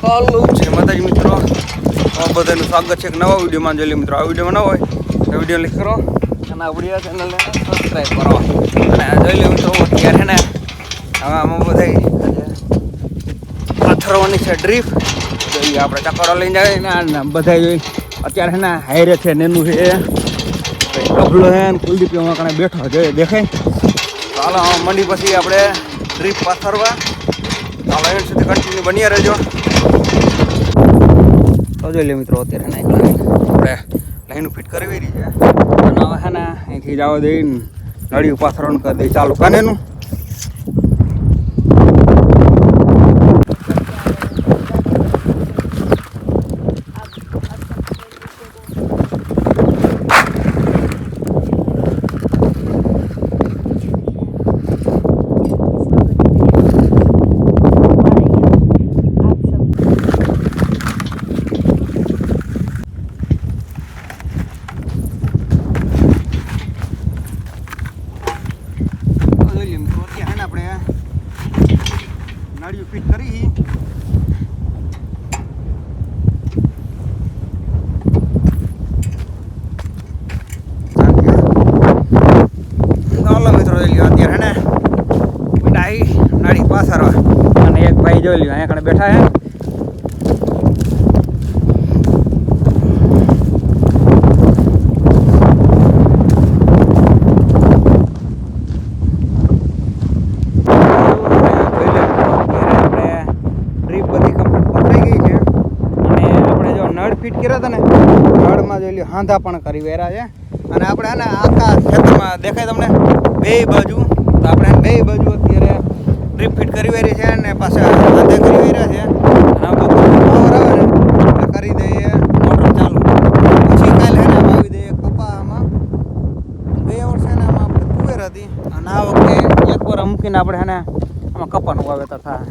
ચાલો છે માતાજી મિત્રો, બધાનું સ્વાગત છે એક નવા વિડીયોમાં. જોઈ લો મિત્રો, આ વિડીયોમાં ન હોય તો વિડીયો ક્લિક કરો અને આ વિડીયો ચેનલને સબસ્ક્રાઈબ કરો. અને જોઈ લો મિત્રો, અત્યારે ને હવે આમાં બધા પાથરવાની છે ડ્રીપ. જોઈએ આપણે ચક્કરો લઈને જાય ને બધા જોઈ અત્યારે ને હાઈરે છે, નેનું છે, ડબલો છે ને કુલદીપ કારણે બેઠો જોઈએ દેખાય. ચાલો મંડી પછી આપણે ડ્રીપ પાથરવા. ચાલો એન્ડ સુધી કન્ટિન્યુ બન્યા રહેજો. તો જોઈ લે મિત્રો, અત્યારે આપણે લાઈન ફિટ કરવી રહી છે અને હવે છે ને અહીંથી જવા દઈને નળિયું પાથરવાનું કરી દઈએ ચાલુ કાનેનું. નળિયું ફિટ કરી ચાલો મિત્રો જોઈ લ્યો. અત્યારે ને ડાઈ નાળી પાથરવા અને એક ભાઈ જોઈ લ્યો અહીંયા કણે બેઠા હે. ફિટ કર્યા હતા ને નળમાં જોઈ લ્યો હાંધા પણ કરી વેરા છે. અને આપણે આને આખા ખેતરમાં દેખાય તમને બે બાજુ, તો આપણે બે બાજુ અત્યારે ડ્રીપ ફિટ કરી વેરી છે અને પાછા હાથે કરી વેર્યા છે. અને બપોરનો પાવર આવે ને એટલે કરી દઈએ મોટર ચાલુ. પછી કાલે એને વાવી દઈએ કપામાં. 2 વર્ષ એને આમાં આપણે તુવેર હતી અને આ વખતે એક વાર મૂકીને આપણે એને આમાં કપાનું વાવેતર થાય.